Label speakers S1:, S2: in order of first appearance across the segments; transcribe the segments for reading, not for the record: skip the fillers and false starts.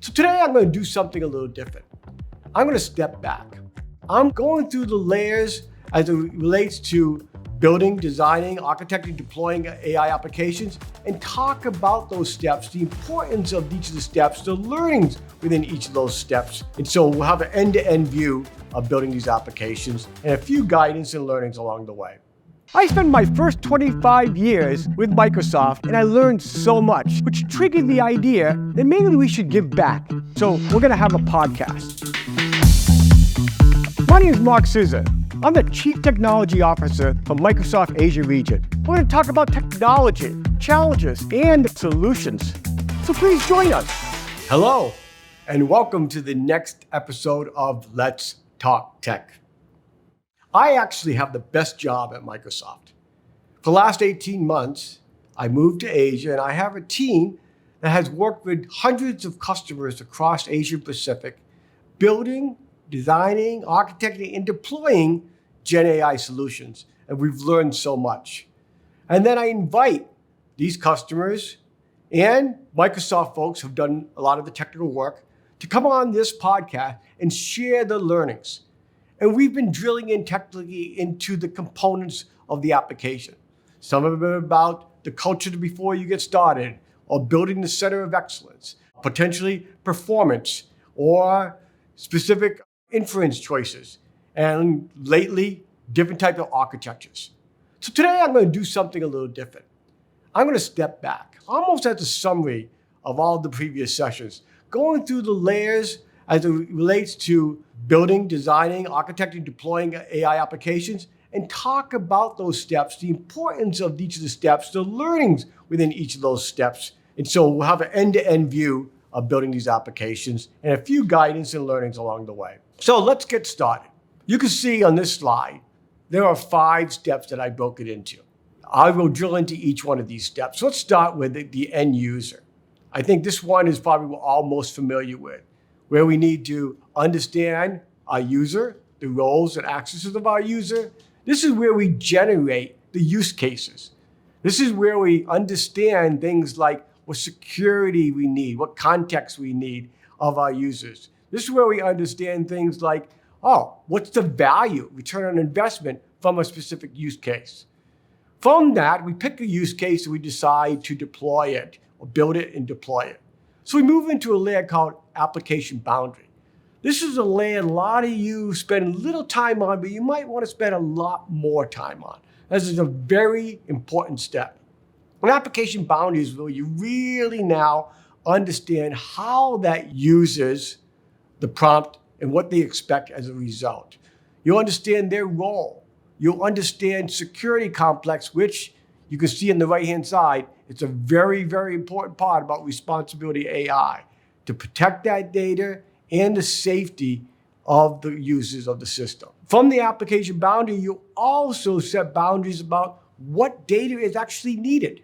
S1: So today I'm going to do something a little different. I'm going to step back. I'm going through the layers as it relates to building, designing, architecting, deploying AI applications, and talk about those steps, the importance of each of the steps, the learnings within each of those steps. And so we'll have an end-to-end view of building these applications and a few guidance and learnings along the way. I spent my first 25 years with Microsoft and I learned so much, which triggered the idea that maybe we should give back. So we're going to have a podcast. My name is Mark Souza. I'm the Chief Technology Officer for Microsoft Asia region. We're going to talk about technology, challenges, and solutions. So please join us. Hello, and welcome to the next episode of Let's Talk Tech. I actually have the best job at Microsoft. For the last 18 months, I moved to Asia, and I have a team that has worked with hundreds of customers across Asia Pacific, building, designing, architecting, and deploying Gen AI solutions. And we've learned so much. And then I invite these customers and Microsoft folks who've done a lot of the technical work to come on this podcast and share the learnings. And we've been drilling in technically into the components of the application. Some of them are about the culture before you get started, or building the center of excellence, potentially performance, or specific inference choices, and lately, different types of architectures. So today I'm going to do something a little different. I'm going to step back, almost as a summary of all the previous sessions, going through the layers as it relates to building, designing, architecting, deploying AI applications, and talk about those steps, the importance of each of the steps, the learnings within each of those steps. And so we'll have an end-to-end view of building these applications and a few guidance and learnings along the way. So let's get started. You can see on this slide, there are 5 steps that I broke it into. I will drill into each one of these steps. So let's start with the end user. I think this one is probably what we're all most familiar with, where we need to understand our user, the roles and accesses of our user. This is where we generate the use cases. This is where we understand things like what security we need, what context we need of our users. This is where we understand things like, what's the value, return on investment from a specific use case. From that, we pick a use case and we decide to deploy it or build it and deploy it. So we move into a layer called application boundary. This is a layer a lot of you spend little time on, but you might want to spend a lot more time on. This is a very important step. An application boundary is where you really now understand how that uses the prompt and what they expect as a result. You'll understand their role. You'll understand security complex, which you can see on the right-hand side. It's a very, very important part about responsibility AI, to protect that data and the safety of the users of the system. From the application boundary, you also set boundaries about what data is actually needed.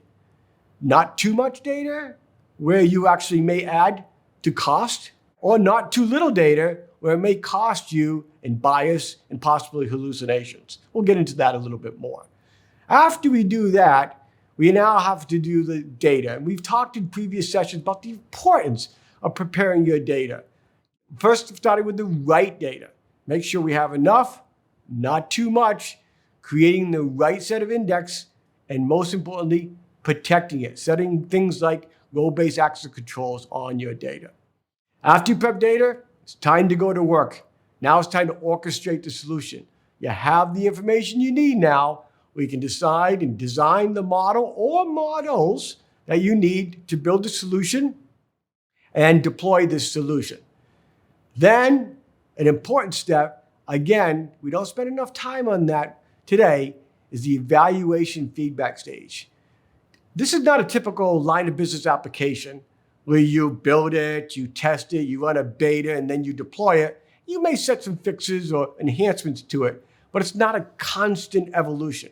S1: Not too much data, where you actually may add to cost, or not too little data, where it may cost you in bias and possibly hallucinations. We'll get into that a little bit more. After we do that, we now have to do the data. And we've talked in previous sessions about the importance of preparing your data. First, starting with the right data. Make sure we have enough, not too much, creating the right set of index, and most importantly, protecting it, setting things like role-based access controls on your data. After you prep data, it's time to go to work. Now it's time to orchestrate the solution. You have the information you need now. We can decide and design the model or models that you need to build the solution and deploy this solution. Then, an important step, again, we don't spend enough time on that today, is the evaluation feedback stage. This is not a typical line of business application where you build it, you test it, you run a beta, and then you deploy it. You may set some fixes or enhancements to it, but it's not a constant evolution.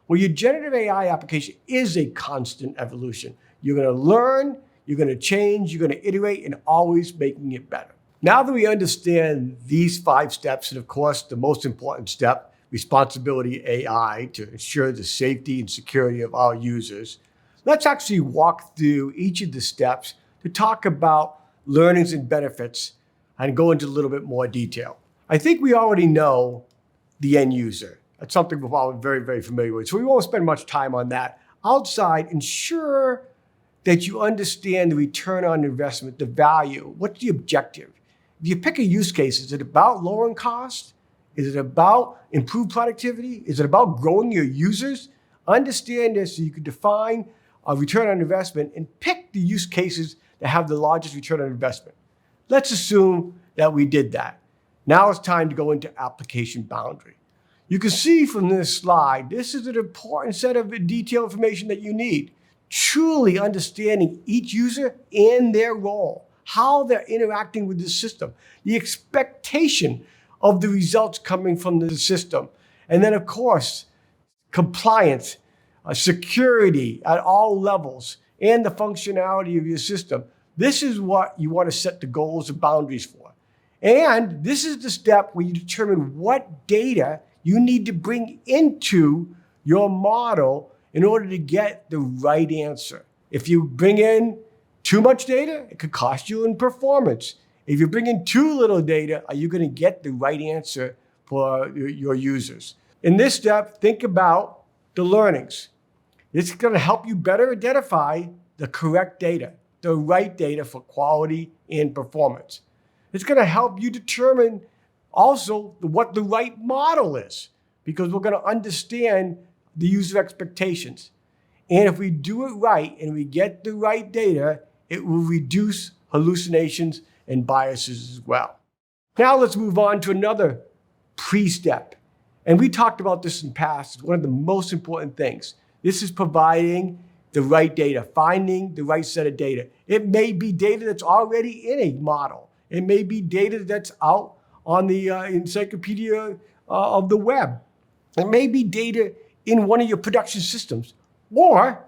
S1: Well, your generative AI application is a constant evolution. You're going to learn, you're going to change, you're going to iterate, and always making it better. Now that we understand these 5 steps, and of course, the most important step, responsibility AI, to ensure the safety and security of our users, let's actually walk through each of the steps to talk about learnings and benefits and go into a little bit more detail. I think we already know the end user. That's something we're all very, very familiar with. So we won't spend much time on that. Outside, ensure that you understand the return on investment, the value. What's the objective? If you pick a use case, is it about lowering costs? Is it about improved productivity? Is it about growing your users? Understand this so you can define a return on investment and pick the use cases that have the largest return on investment. Let's assume that we did that. Now it's time to go into application boundary. You can see from this slide, this is an important set of detailed information that you need. Truly understanding each user and their role, how they're interacting with the system, the expectation of the results coming from the system. And then, of course, compliance, security at all levels, and the functionality of your system. This is what you want to set the goals and boundaries for. And this is the step where you determine what data you need to bring into your model in order to get the right answer. If you bring in too much data, it could cost you in performance. If you bring in too little data, are you going to get the right answer for your users? In this step, think about the learnings. It's going to help you better identify the correct data, the right data for quality and performance. It's going to help you determine also what the right model is, because we're going to understand the user expectations. And if we do it right and we get the right data, it will reduce hallucinations and biases as well. Now let's move on to another pre-step. And we talked about this in the past. It's one of the most important things. This is providing the right data, finding the right set of data. It may be data that's already in a model. It may be data that's out on the encyclopedia of the web. It may be data in one of your production systems, or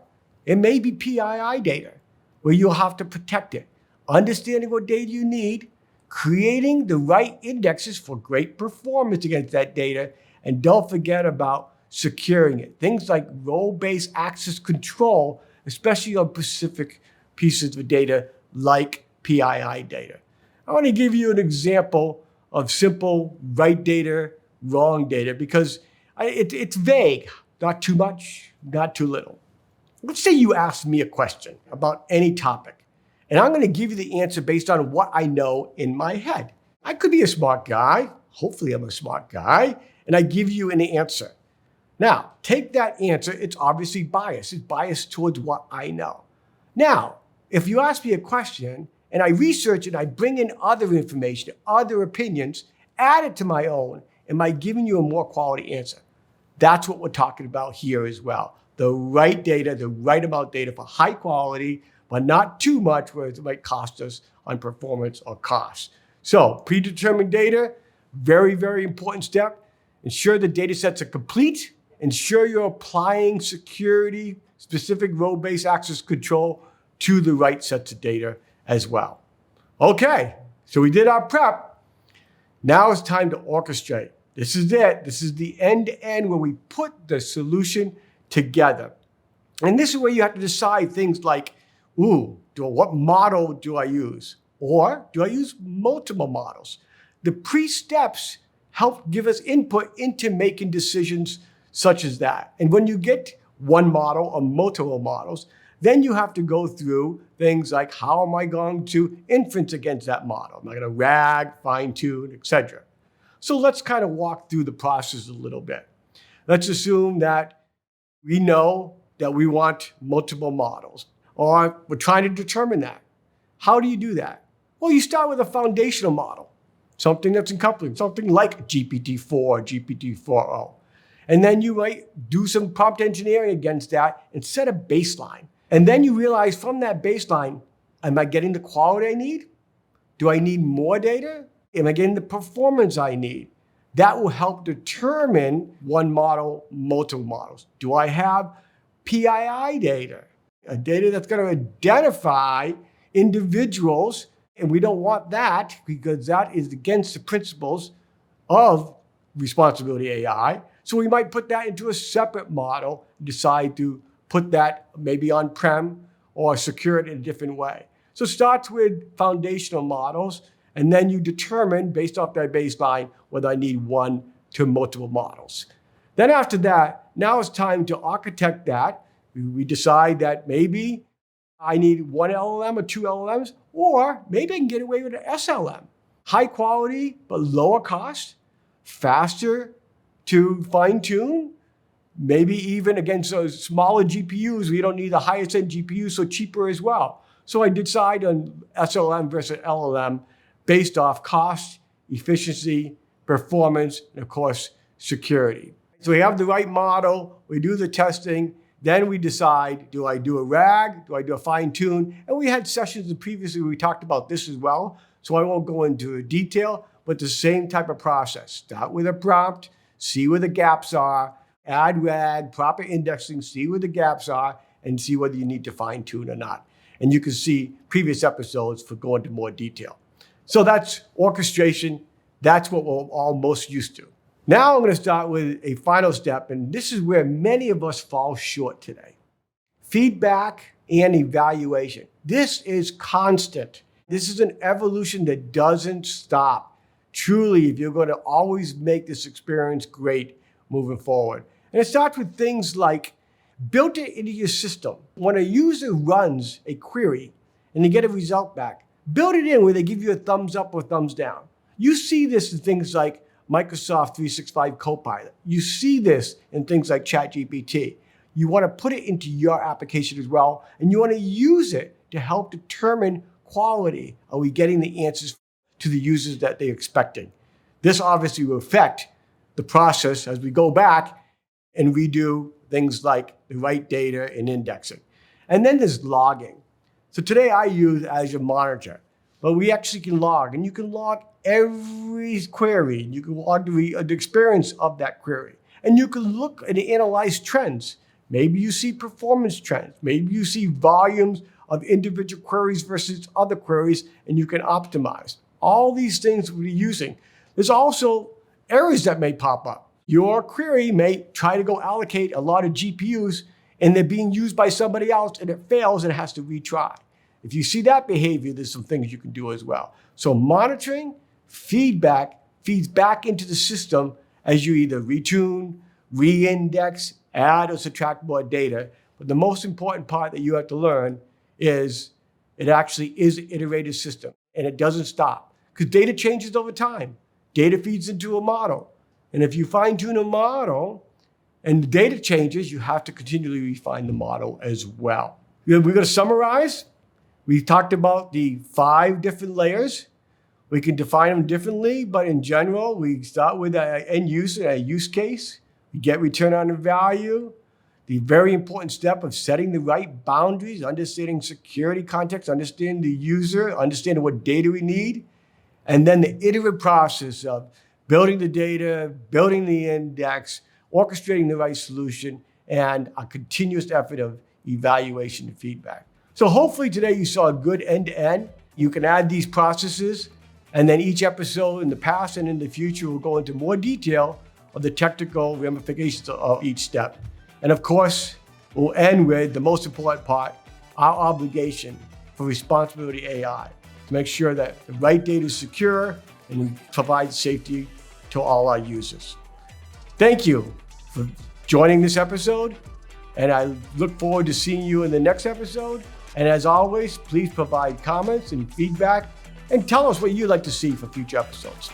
S1: it may be PII data where you'll have to protect it. Understanding what data you need, creating the right indexes for great performance against that data, and don't forget about securing it. Things like role-based access control, especially on specific pieces of data like PII data. I want to give you an example of simple right data, wrong data, because it's vague, not too much, not too little. Let's say you ask me a question about any topic, and I'm going to give you the answer based on what I know in my head. I could be a smart guy, hopefully I'm a smart guy, and I give you an answer. Now, take that answer, it's obviously biased. It's biased towards what I know. Now, if you ask me a question, and I research it, I bring in other information, other opinions, add it to my own, am I giving you a more quality answer? That's what we're talking about here as well. The right data, the right amount of data for high quality, but not too much where it might cost us on performance or cost. So predetermined data, very, very important step. Ensure the data sets are complete. Ensure you're applying security, specific role-based access control to the right sets of data as well. Okay, so we did our prep. Now it's time to orchestrate. This is it. This is the end-to-end where we put the solution together. And this is where you have to decide things like, what model do I use? Or do I use multiple models? The pre-steps help give us input into making decisions such as that. And when you get one model or multiple models, then you have to go through things like, how am I going to inference against that model? Am I going to RAG, fine tune, etc.? So let's kind of walk through the process a little bit. Let's assume that we know that we want multiple models, or we're trying to determine that. How do you do that? Well, you start with a foundational model, something that's encompassing, something like GPT-4, GPT-4o. And then you might do some prompt engineering against that and set a baseline. And then you realize from that baseline, am I getting the quality I need? Do I need more data? Am I getting the performance I need? That will help determine one model, multiple models. Do I have PII data? A data that's going to identify individuals, and we don't want that because that is against the principles of responsibility AI. So we might put that into a separate model and decide to put that maybe on-prem or secure it in a different way. So it starts with foundational models, and then you determine, based off that baseline, whether I need one to multiple models. Then after that, now it's time to architect that. We decide that maybe I need one LLM or two LLMs, or maybe I can get away with an SLM. High quality, but lower cost, faster to fine tune, maybe even against those smaller GPUs, we don't need the highest end GPUs, so cheaper as well. So I decide on SLM versus LLM based off cost, efficiency, performance, and of course, security. So we have the right model, we do the testing, then we decide, do I do a RAG? Do I do a fine tune? And we had sessions previously where we talked about this as well. So I won't go into detail, but the same type of process. Start with a prompt, see where the gaps are, add RAG, proper indexing, see where the gaps are, and see whether you need to fine tune or not. And you can see previous episodes for going into more detail. So that's orchestration. That's what we're all most used to. Now I'm going to start with a final step, and this is where many of us fall short today. Feedback and evaluation. This is constant. This is an evolution that doesn't stop. Truly, if you're going to always make this experience great moving forward. And it starts with things like build it into your system. When a user runs a query and they get a result back, build it in where they give you a thumbs up or thumbs down. You see this in things like Microsoft 365 Copilot. You see this in things like ChatGPT. You want to put it into your application as well, and you want to use it to help determine quality. Are we getting the answers to the users that they're expecting? This obviously will affect the process as we go back and redo things like the right data and indexing. And then there's logging. So today I use Azure Monitor, but we actually can log, and you can log every query. You can log the experience of that query. And you can look and analyze trends. Maybe you see performance trends. Maybe you see volumes of individual queries versus other queries, and you can optimize. All these things we're using. There's also errors that may pop up. Your query may try to go allocate a lot of GPUs, and they're being used by somebody else, and it fails and it has to retry. If you see that behavior, there's some things you can do as well. So monitoring, feedback feeds back into the system as you either retune, re-index, add or subtract more data. But the most important part that you have to learn is it actually is an iterative system, and it doesn't stop because data changes over time. Data feeds into a model. And if you fine tune a model and the data changes, you have to continually refine the model as well. We're going to summarize. We've talked about the 5 different layers. We can define them differently, but in general, we start with an end user, a use case. We get return on the value. The very important step of setting the right boundaries, understanding security context, understanding the user, understanding what data we need. And then the iterative process of building the data, building the index, orchestrating the right solution, and a continuous effort of evaluation and feedback. So hopefully today you saw a good end-to-end. You can add these processes, and then each episode in the past and in the future will go into more detail of the technical ramifications of each step. And of course, we'll end with the most important part, our obligation for responsibility AI, to make sure that the right data is secure and provide safety to all our users. Thank you for joining this episode, and I look forward to seeing you in the next episode. And as always, please provide comments and feedback and tell us what you'd like to see for future episodes.